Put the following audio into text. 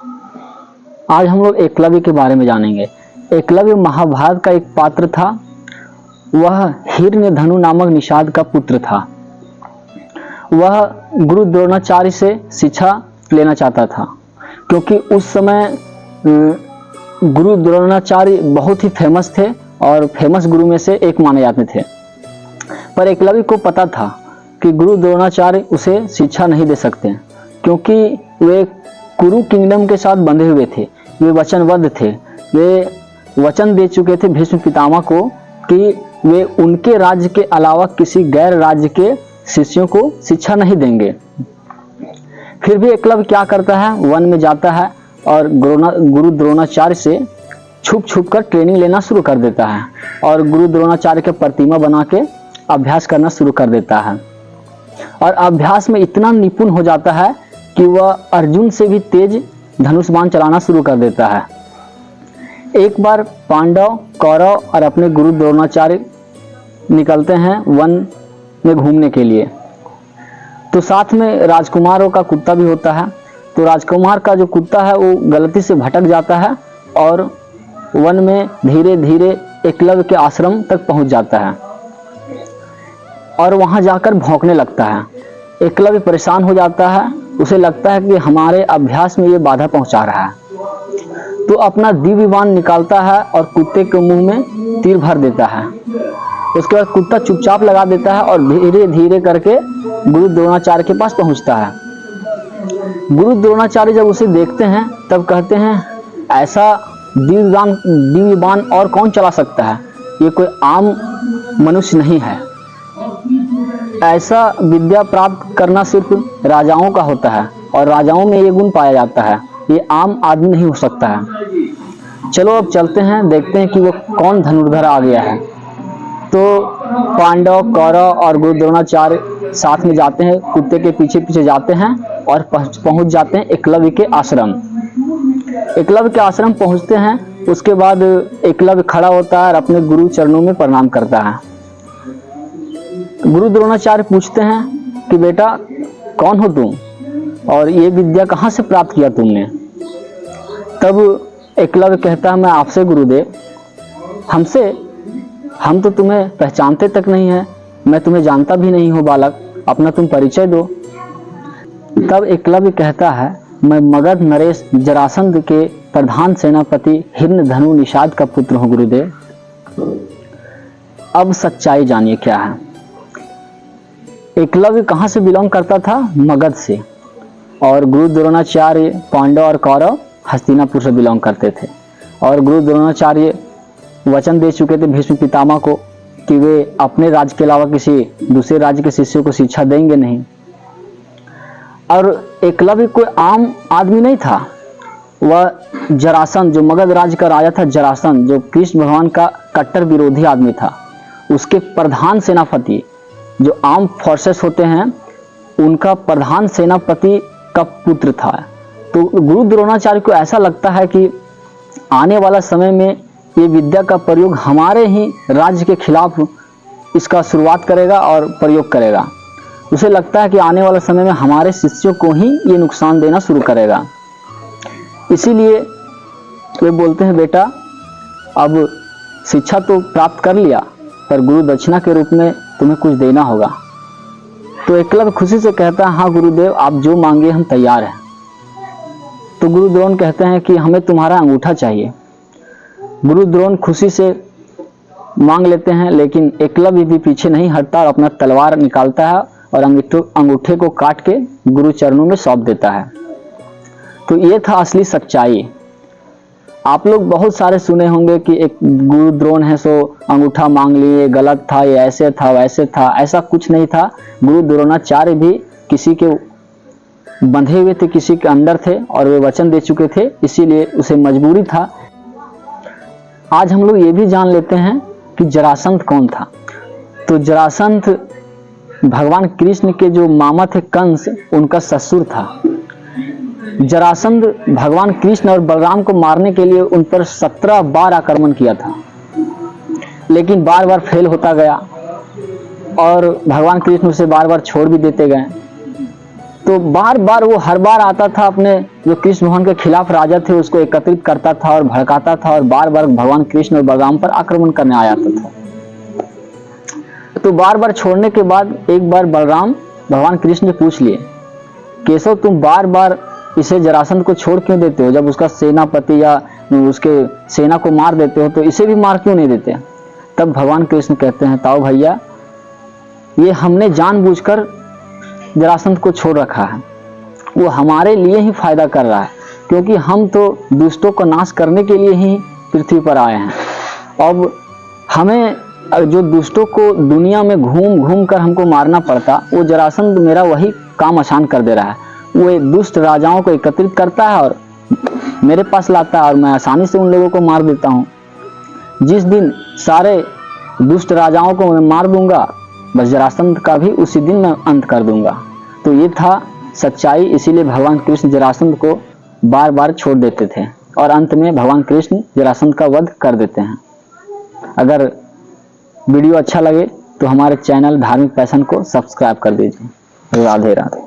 आज हम लोग एकलव्य के बारे में जानेंगे। एकलव्य महाभारत का एक पात्र था। वह हिरण्यधनु नामक निषाद का पुत्र था। वह गुरु द्रोणाचार्य से शिक्षा लेना चाहता था, क्योंकि उस समय गुरु द्रोणाचार्य बहुत ही फेमस थे और फेमस गुरु में से एक माने जाते थे। पर एकलव्य को पता था कि गुरु द्रोणाचार्य उसे शिक्षा नहीं दे सकते, क्योंकि वे कुरु किंगडम के साथ बंधे हुए थे। वे वचनबद्ध थे। वे वचन दे चुके थे भीष्म पितामह को कि वे उनके राज्य के अलावा किसी गैर राज्य के शिष्यों को शिक्षा नहीं देंगे। फिर भी एकलव्य क्या करता है, वन में जाता है और गुरु द्रोणाचार्य से छुप छुप कर ट्रेनिंग लेना शुरू कर देता है और गुरु द्रोणाचार्य के प्रतिमा बना के अभ्यास करना शुरू कर देता है। और अभ्यास में इतना निपुण हो जाता है कि वह अर्जुन से भी तेज धनुष बाण चलाना शुरू कर देता है। एक बार पांडव, कौरव और अपने गुरु द्रोणाचार्य निकलते हैं वन में घूमने के लिए, तो साथ में राजकुमारों का कुत्ता भी होता है। तो राजकुमार का जो कुत्ता है वो गलती से भटक जाता है और वन में धीरे धीरे एकलव्य के आश्रम तक पहुंच जाता है और वहां जाकर भौंकने लगता है। एकलव्य परेशान हो जाता है। उसे लगता है कि हमारे अभ्यास में ये बाधा पहुंचा रहा है, तो अपना दिव्य बाण निकालता है और कुत्ते के मुंह में तीर भर देता है। उसके बाद कुत्ता चुपचाप लगा देता है और धीरे धीरे करके गुरु द्रोणाचार्य के पास पहुंचता है। गुरु द्रोणाचार्य जब उसे देखते हैं तब कहते हैं, ऐसा दिव्य बाण और कौन चला सकता है? ये कोई आम मनुष्य नहीं है। ऐसा विद्या प्राप्त करना सिर्फ राजाओं का होता है और राजाओं में ये गुण पाया जाता है। ये आम आदमी नहीं हो सकता है। चलो अब चलते हैं, देखते हैं कि वो कौन धनुर्धर आ गया है। तो पांडव, कौरव और गुरु द्रोणाचार्य साथ में जाते हैं, कुत्ते के पीछे पीछे जाते हैं और पहुंच जाते हैं एकलव्य के आश्रम। एकलव्य के आश्रम पहुंचते हैं। उसके बाद एकलव्य खड़ा होता है और अपने गुरु चरणों में प्रणाम करता है। गुरु द्रोणाचार्य पूछते हैं कि बेटा कौन हो तुम और ये विद्या कहाँ से प्राप्त किया तुमने? तब एकलव्य कहता है, मैं आपसे गुरुदेव। हमसे? हम तो तुम्हें पहचानते तक नहीं है। मैं तुम्हें जानता भी नहीं हूँ बालक, अपना तुम परिचय दो। तब एकलव्य कहता है, मैं मगध नरेश जरासंध के प्रधान सेनापति हिरण्यधनु निषाद का पुत्र हूँ गुरुदेव। अब सच्चाई जानिए क्या है। एकलव्य कहाँ से बिलोंग करता था? मगध से। और गुरु द्रोणाचार्य, पांडव और कौरव हस्तिनापुर से बिलोंग करते थे। और गुरु द्रोणाचार्य वचन दे चुके थे भीष्म पितामह को कि वे अपने राज्य के अलावा किसी दूसरे राज्य के शिष्यों को शिक्षा देंगे नहीं। और एकलव्य कोई आम आदमी नहीं था। वह जरासंध, जो मगध राज्य का राजा था, जरासंध, जो कृष्ण भगवान का कट्टर विरोधी आदमी था, उसके प्रधान सेनापति, जो आर्म फोर्सेस होते हैं, उनका प्रधान सेनापति का पुत्र था। तो गुरु द्रोणाचार्य को ऐसा लगता है कि आने वाला समय में ये विद्या का प्रयोग हमारे ही राज्य के खिलाफ इसका शुरुआत करेगा और प्रयोग करेगा। उसे लगता है कि आने वाला समय में हमारे शिष्यों को ही ये नुकसान देना शुरू करेगा। इसीलिए वे बोलते हैं, बेटा अब शिक्षा तो प्राप्त कर लिया, पर गुरु दक्षिणा के रूप में तुम्हें कुछ देना होगा। तो एकलव्य खुशी से कहता है, हाँ गुरुदेव, आप जो मांगे हम तैयार हैं। तो गुरु द्रोण कहते हैं कि हमें तुम्हारा अंगूठा चाहिए। गुरु द्रोण खुशी से मांग लेते हैं, लेकिन एकलव्य भी पीछे नहीं हटता और अपना तलवार निकालता है और अंगूठे को काट के गुरु चरणों में सौंप देता है। तो ये था असली सच्चाई। आप लोग बहुत सारे सुने होंगे कि एक गुरु द्रोण है सो अंगूठा मांग लिए, गलत था, ये ऐसे था वैसे था। ऐसा कुछ नहीं था। गुरु द्रोणाचार्य भी किसी के बंधे हुए थे, किसी के अंडर थे और वे वचन दे चुके थे, इसीलिए उसे मजबूरी था। आज हम लोग ये भी जान लेते हैं कि जरासंध कौन था। तो जरासंध भगवान कृष्ण के जो मामा थे कंस, उनका ससुर था। जरासंध भगवान कृष्ण और बलराम को मारने के लिए उन पर 17 बार आक्रमण किया था, लेकिन बार बार फेल होता गया और भगवान कृष्ण उसे बार बार छोड़ भी देते गए। तो बार बार वो हर बार आता था, अपने जो कृष्ण भगवान के खिलाफ राजा थे उसको एकत्रित करता था और भड़काता था, और बार बार भगवान कृष्ण और बलराम पर आक्रमण करने आ जाता था। तो बार बार छोड़ने के बाद एक बार बलराम भगवान कृष्ण ने पूछ लिए, केशव तुम बार बार इसे जरासंध को छोड़ क्यों देते हो? जब उसका सेनापति या उसके सेना को मार देते हो तो इसे भी मार क्यों नहीं देते? तब भगवान कृष्ण कहते हैं, ताऊ भैया, ये हमने जानबूझकर जरासंध को छोड़ रखा है, वो हमारे लिए ही फायदा कर रहा है, क्योंकि हम तो दुष्टों को नाश करने के लिए ही पृथ्वी पर आए हैं। अब हमें जो दुष्टों को दुनिया में घूम घूम कर हमको मारना पड़ता, वो जरासंध मेरा वही काम आसान कर दे रहा है। वो दुष्ट राजाओं को एकत्रित करता है और मेरे पास लाता है, और मैं आसानी से उन लोगों को मार देता हूँ। जिस दिन सारे दुष्ट राजाओं को मैं मार दूंगा, बस जरासंध का भी उसी दिन मैं अंत कर दूंगा। तो ये था सच्चाई, इसीलिए भगवान कृष्ण जरासंध को बार बार छोड़ देते थे और अंत में भगवान कृष्ण जरासंध का वध कर देते हैं। अगर वीडियो अच्छा लगे तो हमारे चैनल धार्मिक पैशन को सब्सक्राइब कर दीजिए। राधे राधे।